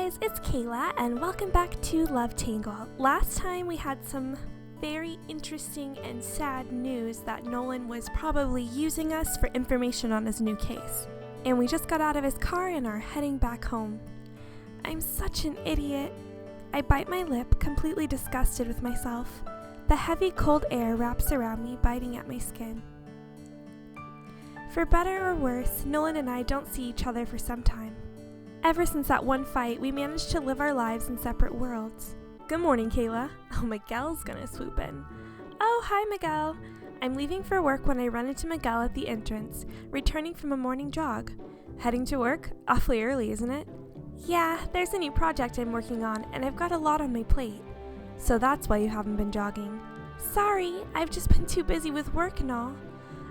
guys, it's Kayla and welcome back to Love Tangle. Last time we had some very interesting and sad news that Nolan was probably using us for information on his new case. And we just got out of his car and are heading back home. I'm such an idiot. I bite my lip, completely disgusted with myself. The heavy cold air wraps around me, biting at my skin. For better or worse, Nolan and I don't see each other for some time. Ever since that one fight, we managed to live our lives in separate worlds. Good morning, Kayla. Oh, Miguel's gonna swoop in. Oh, hi, Miguel. I'm leaving for work when I run into Miguel at the entrance, returning from a morning jog. Heading to work? Awfully early, isn't it? Yeah, there's a new project I'm working on, and I've got a lot on my plate. So that's why you haven't been jogging. Sorry, I've just been too busy with work and all.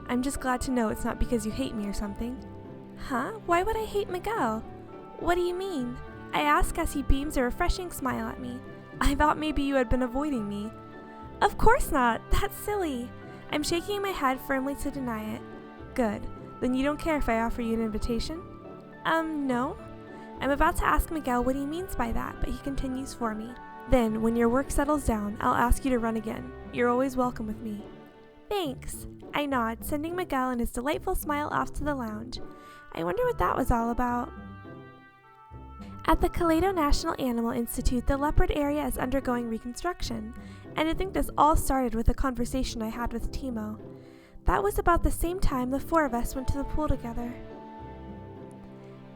I'm just glad to know it's not because you hate me or something. Huh? Why would I hate Miguel? What do you mean? I ask as he beams a refreshing smile at me. I thought maybe you had been avoiding me. Of course not. That's silly. I'm shaking my head firmly to deny it. Good. Then you don't care if I offer you an invitation? No. I'm about to ask Miguel what he means by that, but he continues for me. Then, when your work settles down, I'll ask you to run again. You're always welcome with me. Thanks. I nod, sending Miguel and his delightful smile off to the lounge. I wonder what that was all about. At the Kaleido National Animal Institute, the leopard area is undergoing reconstruction, and I think this all started with a conversation I had with Timo. That was about the same time the four of us went to the pool together.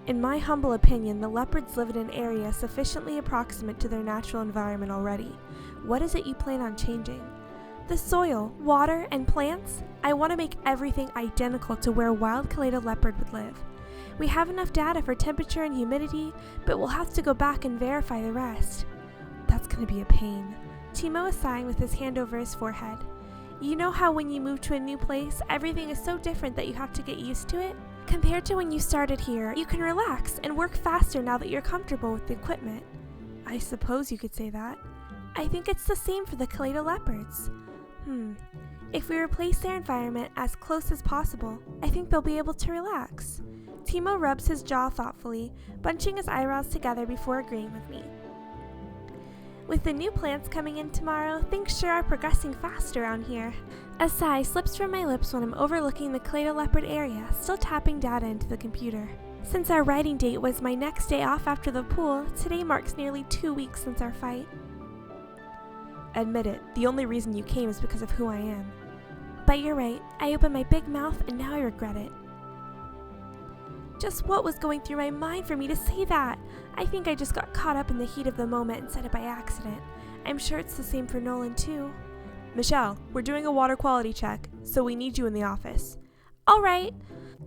In my humble opinion, the leopards live in an area sufficiently approximate to their natural environment already. What is it you plan on changing? The soil, water, and plants? I want to make everything identical to where a wild Kaleido leopard would live. We have enough data for temperature and humidity, but we'll have to go back and verify the rest. That's going to be a pain. Timo is sighing with his hand over his forehead. You know how when you move to a new place, everything is so different that you have to get used to it? Compared to when you started here, you can relax and work faster now that you're comfortable with the equipment. I suppose you could say that. I think it's the same for the Kaleido leopards. If we replace their environment as close as possible, I think they'll be able to relax. Timo rubs his jaw thoughtfully, bunching his eyebrows together before agreeing with me. With the new plants coming in tomorrow, things sure are progressing fast around here. A sigh slips from my lips when I'm overlooking the Kaleido leopard area, still tapping data into the computer. Since our writing date was my next day off after the pool, today marks nearly 2 weeks since our fight. Admit it, the only reason you came is because of who I am. But you're right, I opened my big mouth and now I regret it. Just what was going through my mind for me to say that? I think I just got caught up in the heat of the moment and said it by accident. I'm sure it's the same for Nolan too. Michelle, we're doing a water quality check, so we need you in the office. All right.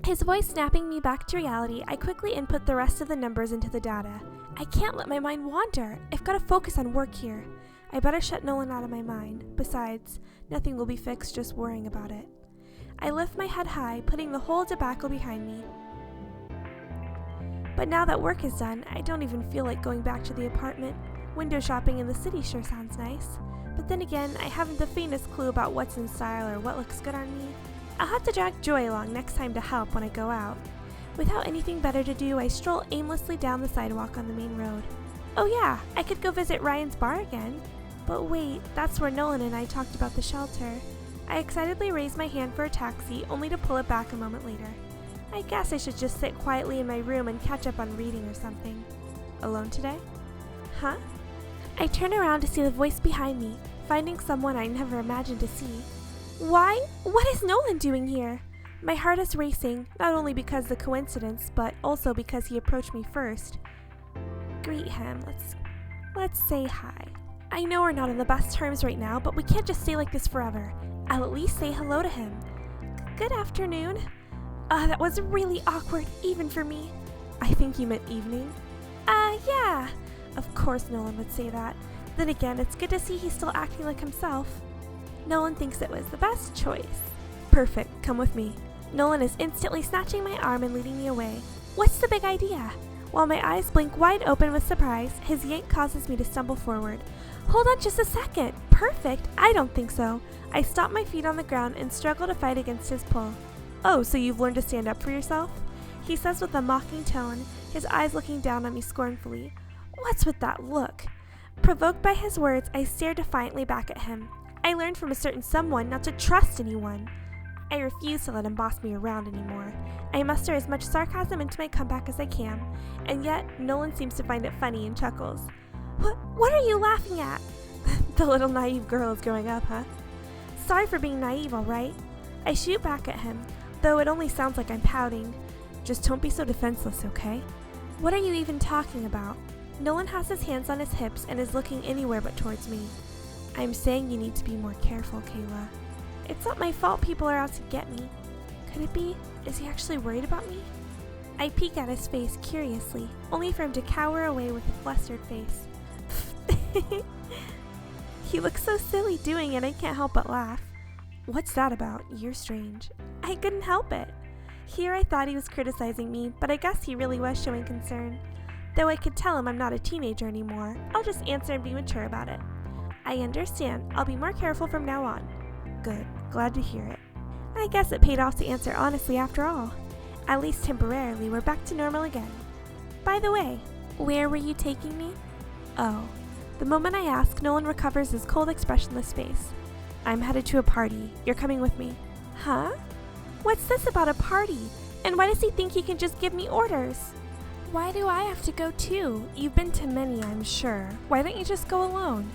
His voice snapping me back to reality, I quickly input the rest of the numbers into the data. I can't let my mind wander. I've got to focus on work here. I better shut Nolan out of my mind. Besides, nothing will be fixed just worrying about it. I lift my head high, putting the whole debacle behind me. But now that work is done, I don't even feel like going back to the apartment. Window shopping in the city sure sounds nice. But then again, I haven't the faintest clue about what's in style or what looks good on me. I'll have to drag Joy along next time to help when I go out. Without anything better to do, I stroll aimlessly down the sidewalk on the main road. Oh yeah, I could go visit Ryan's bar again. But wait, that's where Nolan and I talked about the shelter. I excitedly raise my hand for a taxi, only to pull it back a moment later. I guess I should just sit quietly in my room and catch up on reading or something. Alone today? Huh? I turn around to see the voice behind me, finding someone I never imagined to see. Why? What is Nolan doing here? My heart is racing, not only because of the coincidence, but also because he approached me first. Greet him. Let's say hi. I know we're not on the best terms right now, but we can't just stay like this forever. I'll at least say hello to him. Good afternoon. That was really awkward, even for me. I think you meant evening. Yeah. Of course Nolan would say that. Then again, it's good to see he's still acting like himself. Nolan thinks it was the best choice. Perfect, come with me. Nolan is instantly snatching my arm and leading me away. What's the big idea? While my eyes blink wide open with surprise, his yank causes me to stumble forward. Hold on just a second. Perfect? I don't think so. I stomp my feet on the ground and struggle to fight against his pull. Oh, so you've learned to stand up for yourself? He says with a mocking tone, his eyes looking down on me scornfully. What's with that look? Provoked by his words, I stared defiantly back at him. I learned from a certain someone not to trust anyone. I refuse to let him boss me around anymore. I muster as much sarcasm into my comeback as I can, and yet Nolan seems to find it funny and chuckles. What are you laughing at? The little naive girl is growing up, huh? Sorry for being naive, all right? I shoot back at him, though it only sounds like I'm pouting. Just don't be so defenseless, okay? What are you even talking about? Nolan has his hands on his hips and is looking anywhere but towards me. I'm saying you need to be more careful, Kayla. It's not my fault people are out to get me. Could it be? Is he actually worried about me? I peek at his face curiously, only for him to cower away with a flustered face. He looks so silly doing it, I can't help but laugh. What's that about? You're strange. I couldn't help it. Here I thought he was criticizing me, but I guess he really was showing concern. Though I could tell him I'm not a teenager anymore, I'll just answer and be mature about it. I understand. I'll be more careful from now on. Good. Glad to hear it. I guess it paid off to answer honestly after all. At least temporarily, we're back to normal again. By the way, where were you taking me? Oh. The moment I ask, Nolan recovers his cold, expressionless face. I'm headed to a party. You're coming with me. Huh? What's this about a party? And why does he think he can just give me orders? Why do I have to go too? You've been to many, I'm sure. Why don't you just go alone?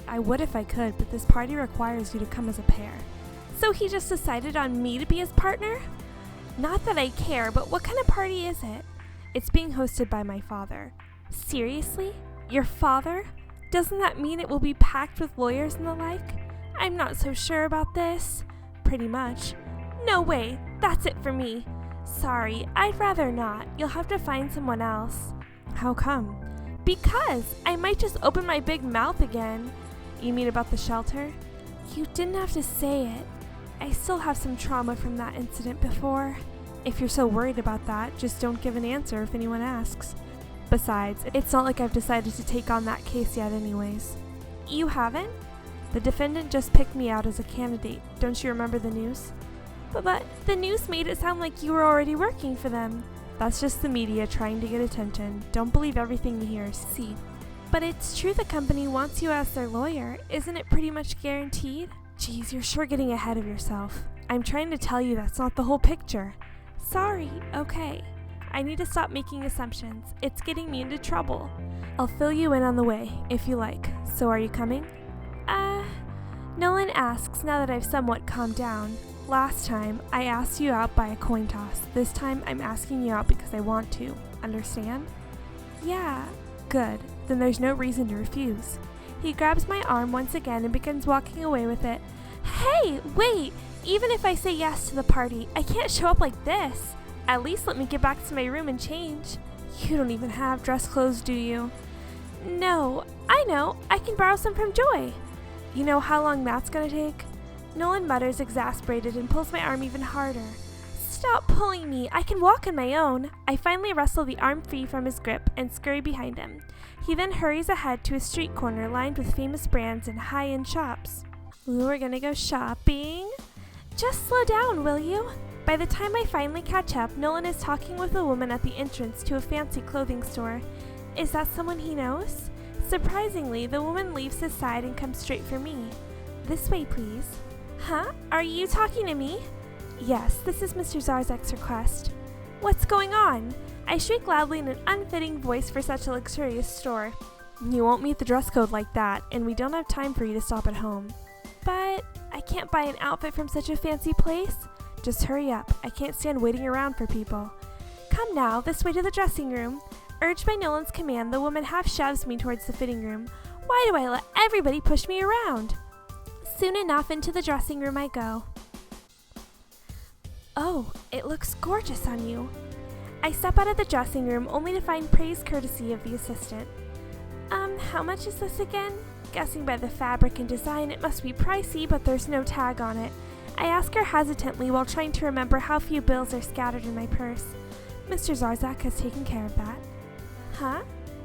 I would if I could, but this party requires you to come as a pair. So he just decided on me to be his partner? Not that I care, but what kind of party is it? It's being hosted by my father. Seriously? Your father? Doesn't that mean it will be packed with lawyers and the like? I'm not so sure about this. Pretty much. No way, that's it for me. Sorry, I'd rather not. You'll have to find someone else. How come? Because I might just open my big mouth again. You mean about the shelter? You didn't have to say it. I still have some trauma from that incident before. If you're so worried about that, just don't give an answer if anyone asks. Besides, it's not like I've decided to take on that case yet anyways. You haven't? The defendant just picked me out as a candidate. Don't you remember the news? But the news made it sound like you were already working for them. That's just the media trying to get attention. Don't believe everything you hear. See. But it's true the company wants you as their lawyer. Isn't it pretty much guaranteed? Geez, you're sure getting ahead of yourself. I'm trying to tell you that's not the whole picture. Sorry, okay. I need to stop making assumptions. It's getting me into trouble. I'll fill you in on the way, if you like. So are you coming? Nolan asks now that I've somewhat calmed down. Last time, I asked you out by a coin toss. This time, I'm asking you out because I want to. Understand? Yeah. Good. Then there's no reason to refuse. He grabs my arm once again and begins walking away with it. Hey, wait! Even if I say yes to the party, I can't show up like this. At least let me get back to my room and change. You don't even have dress clothes, do you? No, I know. I can borrow some from Joy. You know how long that's gonna take? Nolan mutters, exasperated, and pulls my arm even harder. Stop pulling me. I can walk on my own. I finally wrestle the arm free from his grip and scurry behind him. He then hurries ahead to a street corner lined with famous brands and high-end shops. Ooh, we're gonna go shopping? Just slow down, will you? By the time I finally catch up, Nolan is talking with a woman at the entrance to a fancy clothing store. Is that someone he knows? Surprisingly, the woman leaves his side and comes straight for me. This way, please. Huh? Are you talking to me? Yes, this is Mr. Zarzak's request. What's going on? I shriek loudly in an unfitting voice for such a luxurious store. You won't meet the dress code like that, and we don't have time for you to stop at home. But I can't buy an outfit from such a fancy place. Just hurry up. I can't stand waiting around for people. Come now, this way to the dressing room. Urged by Nolan's command, the woman half shoves me towards the fitting room. Why do I let everybody push me around? Soon enough, into the dressing room I go. Oh, it looks gorgeous on you. I step out of the dressing room only to find praise courtesy of the assistant. How much is this again? Guessing by the fabric and design, it must be pricey, but there's no tag on it. I ask her hesitantly while trying to remember how few bills are scattered in my purse. Mr. Zarzak has taken care of that. Huh?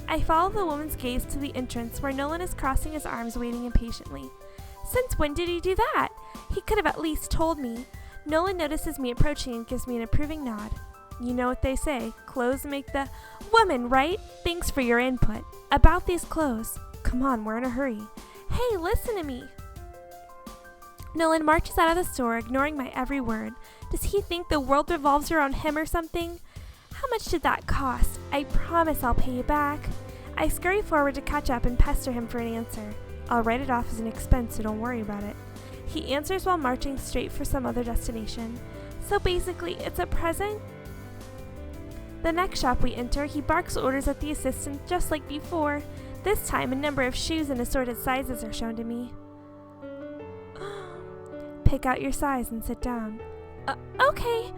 I follow the woman's gaze to the entrance where Nolan is crossing his arms waiting impatiently. Since when did he do that? He could have at least told me. Nolan notices me approaching and gives me an approving nod. You know what they say, clothes make the woman, right? Thanks for your input. About these clothes. Come on, we're in a hurry. Hey, listen to me. Nolan marches out of the store, ignoring my every word. Does he think the world revolves around him or something? How much did that cost? I promise I'll pay you back. I scurry forward to catch up and pester him for an answer. I'll write it off as an expense, so don't worry about it. He answers while marching straight for some other destination. So basically, it's a present? The next shop we enter, he barks orders at the assistant just like before. This time, a number of shoes in assorted sizes are shown to me. Pick out your size and sit down. Okay.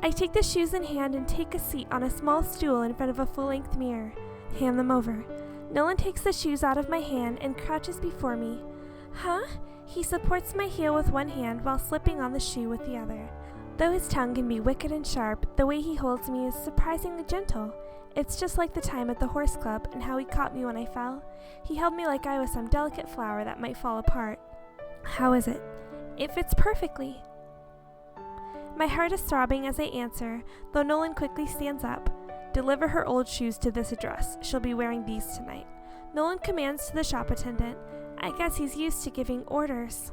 I take the shoes in hand and take a seat on a small stool in front of a full-length mirror. Hand them over. Nolan takes the shoes out of my hand and crouches before me. Huh? He supports my heel with one hand while slipping on the shoe with the other. Though his tongue can be wicked and sharp, the way he holds me is surprisingly gentle. It's just like the time at the horse club and how he caught me when I fell. He held me like I was some delicate flower that might fall apart. How is it? It fits perfectly. My heart is throbbing as I answer, though Nolan quickly stands up. Deliver her old shoes to this address. She'll be wearing these tonight. Nolan commands to the shop attendant. I guess he's used to giving orders.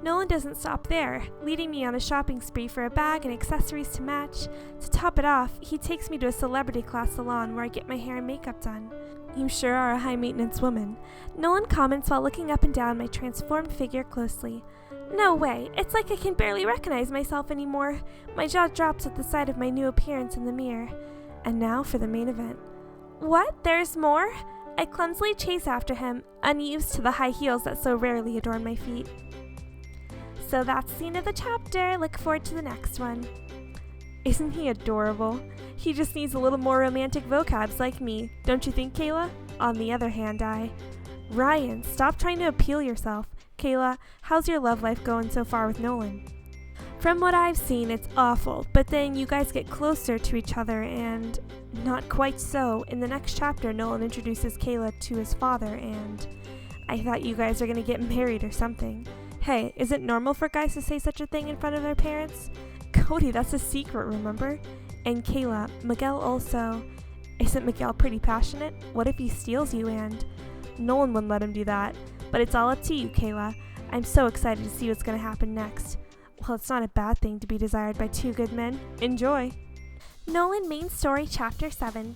Nolan doesn't stop there, leading me on a shopping spree for a bag and accessories to match. To top it off, he takes me to a celebrity class salon where I get my hair and makeup done. You sure are a high-maintenance woman. Nolan comments while looking up and down my transformed figure closely. No way, it's like I can barely recognize myself anymore. My jaw drops at the sight of my new appearance in the mirror. And now for the main event. What? There's more? I clumsily chase after him, unused to the high heels that so rarely adorn my feet. So that's the end of the chapter. Look forward to the next one. Isn't he adorable? He just needs a little more romantic vocabs like me, don't you think, Kayla? On the other hand, Ryan, stop trying to appeal yourself. Kayla, how's your love life going so far with Nolan? From what I've seen, it's awful, but then you guys get closer to each other and... Not quite so. In the next chapter, Nolan introduces Kayla to his father and... I thought you guys are gonna get married or something. Hey, is it normal for guys to say such a thing in front of their parents? Cody, that's a secret, remember? And Kayla, Miguel also... Isn't Miguel pretty passionate? What if he steals you and... Nolan wouldn't let him do that. But it's all up to you, Kayla. I'm so excited to see what's going to happen next. Well, it's not a bad thing to be desired by two good men. Enjoy! Nolan Main Story Chapter 7.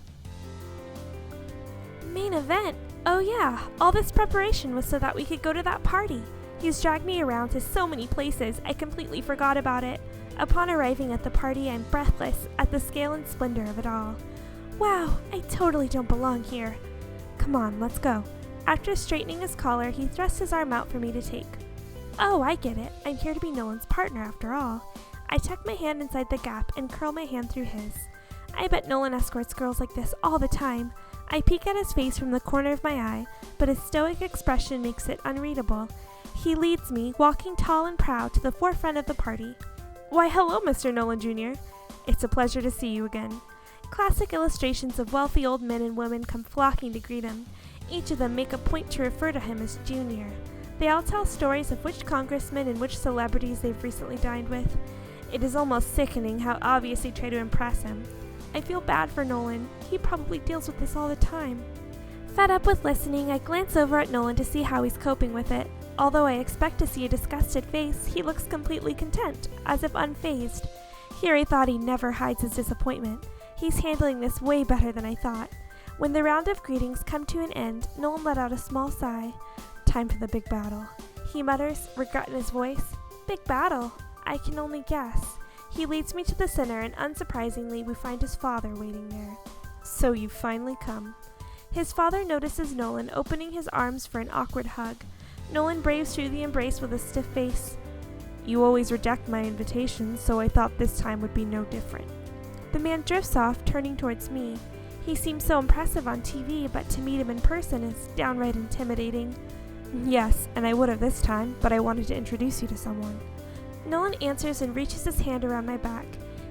Main event? Oh yeah, all this preparation was so that we could go to that party. He's dragged me around to so many places, I completely forgot about it. Upon arriving at the party, I'm breathless at the scale and splendor of it all. Wow, I totally don't belong here. Come on, let's go. After straightening his collar, he thrusts his arm out for me to take. Oh, I get it. I'm here to be Nolan's partner after all. I tuck my hand inside the gap and curl my hand through his. I bet Nolan escorts girls like this all the time. I peek at his face from the corner of my eye, but his stoic expression makes it unreadable. He leads me, walking tall and proud, to the forefront of the party. Why, hello, Mr. Nolan Jr. It's a pleasure to see you again. Classic illustrations of wealthy old men and women come flocking to greet him. Each of them make a point to refer to him as Junior. They all tell stories of which congressmen and which celebrities they've recently dined with. It is almost sickening how obvious they try to impress him. I feel bad for Nolan. He probably deals with this all the time. Fed up with listening, I glance over at Nolan to see how he's coping with it. Although I expect to see a disgusted face, he looks completely content, as if unfazed. Here I thought he never hides his disappointment. He's handling this way better than I thought. When the round of greetings come to an end, Nolan let out a small sigh. Time for the big battle. He mutters, regret in his voice. Big battle? I can only guess. He leads me to the center, and unsurprisingly, we find his father waiting there. So you've finally come. His father notices Nolan, opening his arms for an awkward hug. Nolan braves through the embrace with a stiff face. You always reject my invitations, so I thought this time would be no different. The man drifts off, turning towards me. He seems so impressive on TV, but to meet him in person is downright intimidating. Yes, and I would have this time, but I wanted to introduce you to someone. Nolan answers and reaches his hand around my back.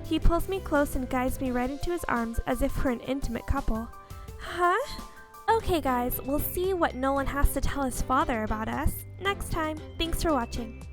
He pulls me close and guides me right into his arms as if we're an intimate couple. Huh? Okay guys, we'll see what Nolan has to tell his father about us next time. Thanks for watching.